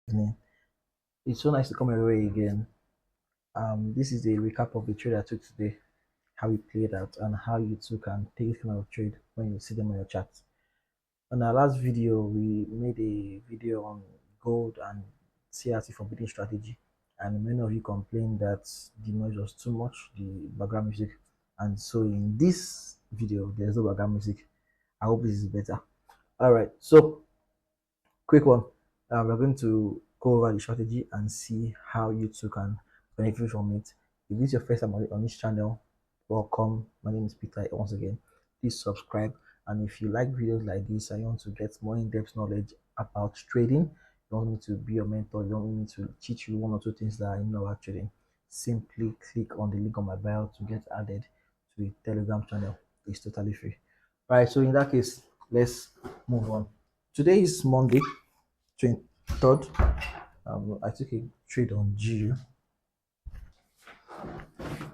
Evening. It's so nice to come your way again. This is a recap of the trade I took today, how it played out, and how you too can take this kind of trade when you see them on your chart. On our last video, we made a video on gold and CRT for bidding strategy, and many of you complained that the noise was too much, the background music, and so in this video, there's no background music. I hope this is better. All right, so quick one. We're going to go over the strategy and see how you too can benefit from it. If this is your first time on this channel, welcome. My name is Peter once again. Please subscribe, and if you like videos like this and you want to get more in-depth knowledge about trading, you want me to be your mentor, you want me to teach you one or two things that I know about trading, simply click on the link on my bio to get added to the Telegram channel. It's totally free. All right, so in that case, let's move on. Today is Monday, 23rd. I took a trade on GU.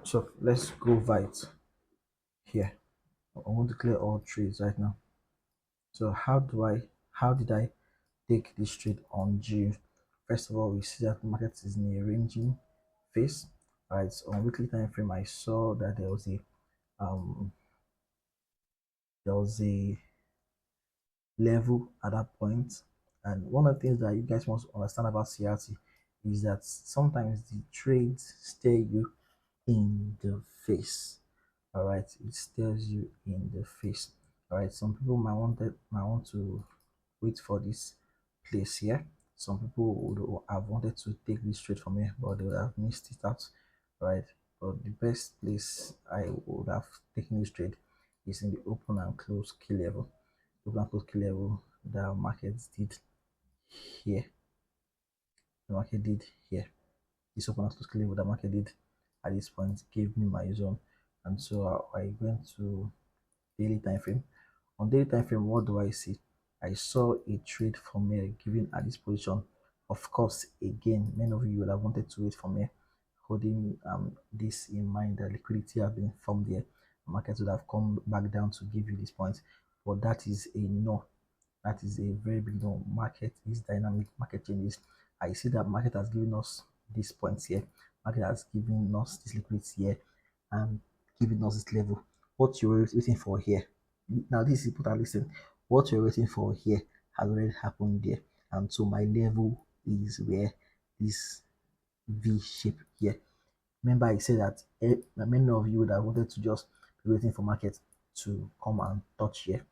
So let's go right here. I want to clear all trades right now. So how did I take this trade on GU? First of all, we see that the market is in a ranging phase. Right, so on weekly time frame, I saw that um there was a level at that point. And one of the things that you guys must understand about CRT is that sometimes the trades stare you in the face. All right, it stares you in the face. All right, some people might want to wait for this place here. Some people would have wanted to take this trade from here, but they would have missed it out. Right, but the best place I would have taken this trade is in the open and close key level. Open and close key level the markets did here. The market did here. This open and close key level the market did at this point gave me my zone, and so I went to daily time frame. On daily time frame, what do I see? I saw a trade from here given at this position. Of course, again, many of you would have wanted to wait from here, holding this in mind that liquidity has been formed there. The market would have come back down to give you this point, but that is a no. That is a very big no. Market is dynamic, market changes. I see that market has given us these points here. Market has given us this liquidity here and giving us this level. What you're waiting for here. Now this is important. Listen, what you're waiting for here has already happened there. And so my level is where this V shape here. Remember, I said that many of you that wanted to just be waiting for market to come and touch here.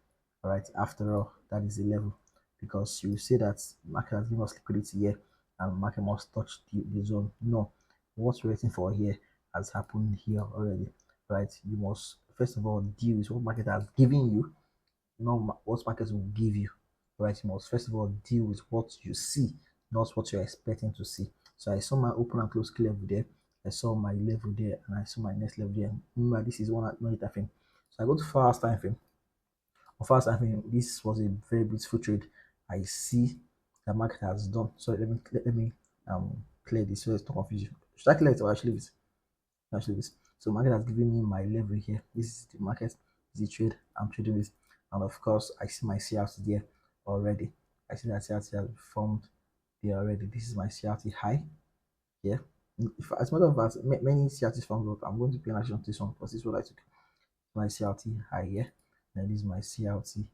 All right, after all, that is the level because you say that market has given us liquidity here and market must touch the zone. No, what we're waiting for here has happened here already. Right, you must first of all deal with what market has given you, not what market will give you. Right, you must first of all deal with what you see, not what you're expecting to see. So I saw my open and close key level there, I saw my level there, and I saw my next level there. Remember, this is one minute time frame. So I go to fast time frame. On fast time frame, this was a very beautiful trade. I see the market has done. So let me clear this so it's not confuse you. Should I clear it or actually this? Actually this. So market has given me my level here. This is the market, this is the trade I'm trading with, and of course I see my CRT there already. I see that CRT has formed there already. This is my CRT high. Yeah. If, as a matter of fact, many CRTs from growth, I'm going to pay attention to this one because this is what I took. My CRT high here, then this is my CRT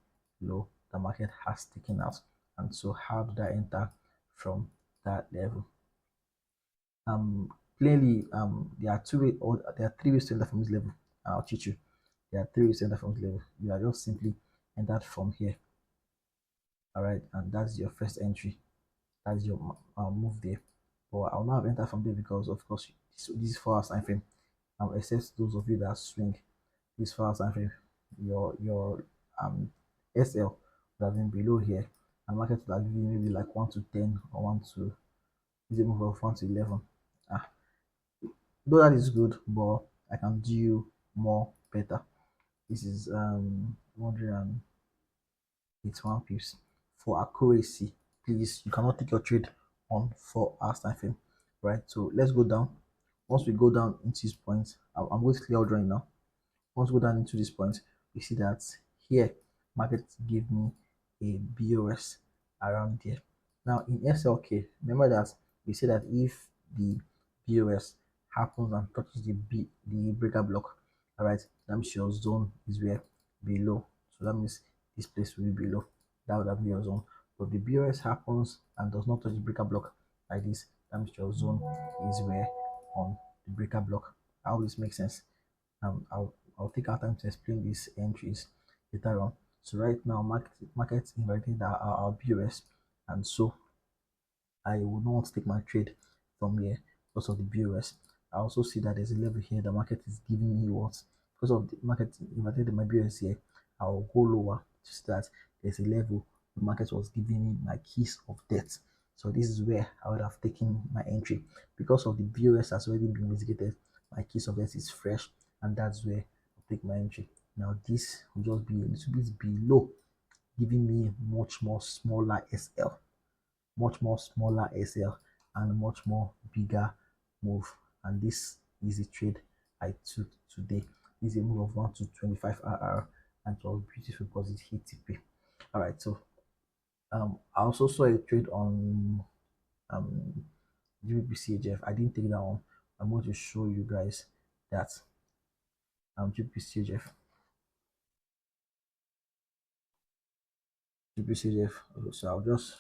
low. The market has taken out, and so how did I enter from that level? Clearly, there are two ways, or there are three ways to enter from this level. I'll teach you. There are three ways to enter from this level. You are just simply entered from here, all right, and that's your first entry. That's your move there. But I'll not have entered from there because, of course, this is 4 hours time frame. Except those of you that swing this 4 hours time frame, your SL would have been below here, and market would have given maybe like 1 to 10 or 1 to is a move of 1 to 11. Ah, though that is good, but I can do more better. This is 181 pips for accuracy. Please, you cannot take your trade on 4 hours time frame, right? So let's go down. Once we go down into this point, I'm going to clear out drawing now. Once we go down into this point, we see that here market give me a BOS around there. Now in SLK, remember that we say that if the BOS happens and touches the breaker block, all right, that means your zone is where below. So that means this place will be below. That would have been your zone. But if the BOS happens and does not touch the breaker block like this, that means your zone is where on the breaker block. How this makes sense? I'll take our time to explain these entries later on. So right now, market invited our BOS, and so I would not want to take my trade from here because of the BOS. I also see that there's a level here. The market is giving me what? Because of the market, if I take my BOS here, I'll go lower to see that there's a level the market was giving me my keys of death. So this is where I would have taken my entry. Because of the BOS has already been mitigated, my keys of death is fresh, and that's where I'll take my entry. Now this will just be a little bit below, giving me much more smaller SL, much more smaller SL, and much more bigger move. And this is the trade I took today. This is a move of 1 to 25 RR, and it was beautiful because it hit TP. All right, so I also saw a trade on um GBPCHF. I didn't take that one. I'm going to show you guys that GBPCHF, GBPCHF. So I'll just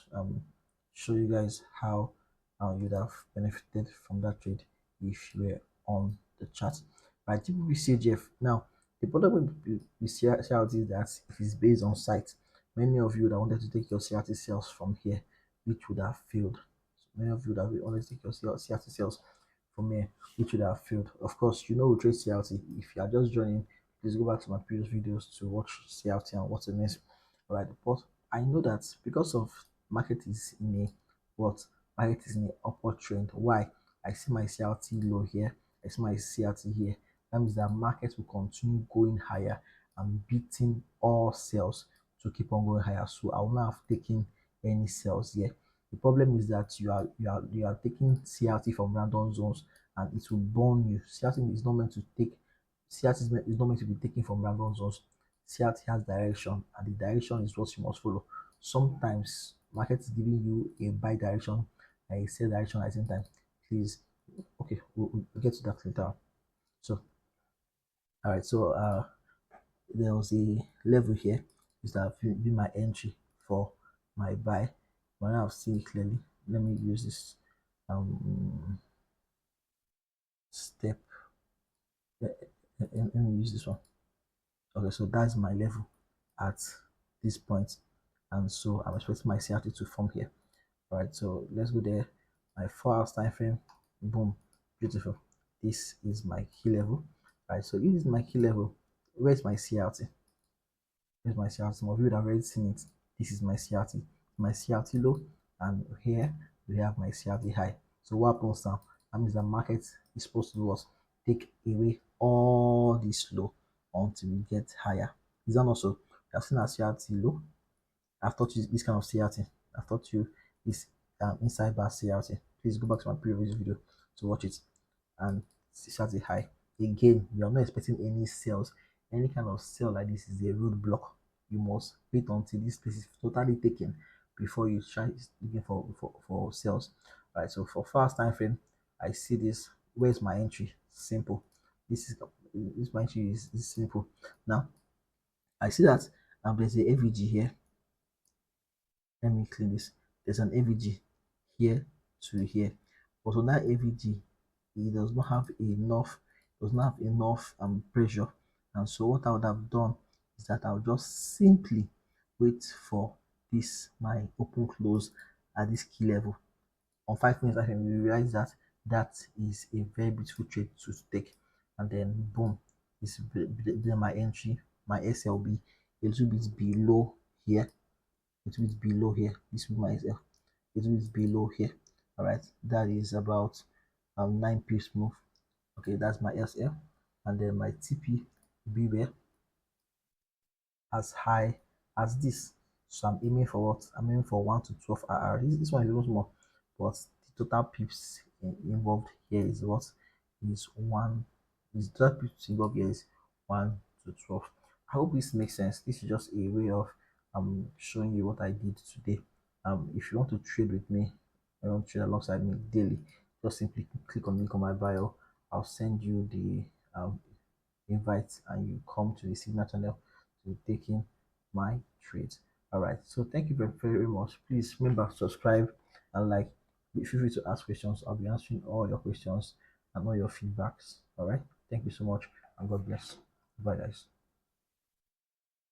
show you guys how you'd have benefited from that trade if you were on the chart. Right, GBPCHF. Now, the problem with CRT is that it is based on sight. Many of you that wanted to take your CRT sales from here, which would have failed. So many of you that wanted to take your CRT sales from here, which would have failed. Of course, you know we trade CRT. If you are just joining, please go back to my previous videos to watch CRT and what it means. All right, but I know that because of market is in a what market is in an upward trend. Why? I see my CRT low here. I see my CRT here. That means that market will continue going higher and beating all sales to keep on going higher. So I will not have taken any sales here. The problem is that you are taking CRT from random zones and it will burn you. CRT is not meant to take CRT is not meant to be taken from random zones. CRT has direction, and the direction is what you must follow. Sometimes market is giving you a buy direction and a sell direction at the same time. Please, okay, we'll get to that later. So, all right, so there was a level here, which that be my entry for my buy. But now I've seen it clearly. Let me use this step. Let me use this one. Okay, so that's my level at this point, and so I'm expecting my CRT to form here. All right, so let's go there. My 4 hours time frame, boom, beautiful. This is my key level. All right, so this is my key level. Where's my CRT? Here's my CRT. Some of you would have already seen it. This is my CRT. My CRT low, and here we have my CRT high. So what happens now? That means the market is supposed to do what? Take away all this low until we get higher. Is that also? You have seen our CRT low. I've taught you this kind of CRT. I've taught you this inside bar CRT. Please go back to my previous video to watch it and set it high. Again, you are not expecting any sales. Any kind of sale like this is a roadblock. You must wait until this place is totally taken before you try looking for sales. All right, so for fast time frame, I see this. Where's my entry? Simple. This my entry is simple. Now I see that there's a AVG here. Let me clean this. There's an AVG here to here, but on that AVG it does not have enough pressure, and so what I would have done is that I'll just simply wait for this my open close at this key level. On 5 minutes I can realize that that is a very beautiful trade to take, and then boom, this my entry. My SLB a little bit below here, a little bit below here. This will be my SL, a little bit below here. All right, that is about 9 pips move. Okay, that's my SL, and then my TP be where as high as this. So I'm aiming for what? I'm aiming for 1 to 12 RR. This one is a little more, but the total pips involved here is what is one. Is total pips involved here is 1 to 12. I hope this makes sense. This is just a way of showing you what I did today, If you want to trade with me, you want to trade alongside me daily, just simply click on the link on my bio. I'll send you the invite and you come to the Signal channel to take in my trades. All right. So thank you very, very much. Please remember subscribe and like. Feel free to ask questions. I'll be answering all your questions and all your feedbacks. All right. Thank you so much and God bless. Bye, guys.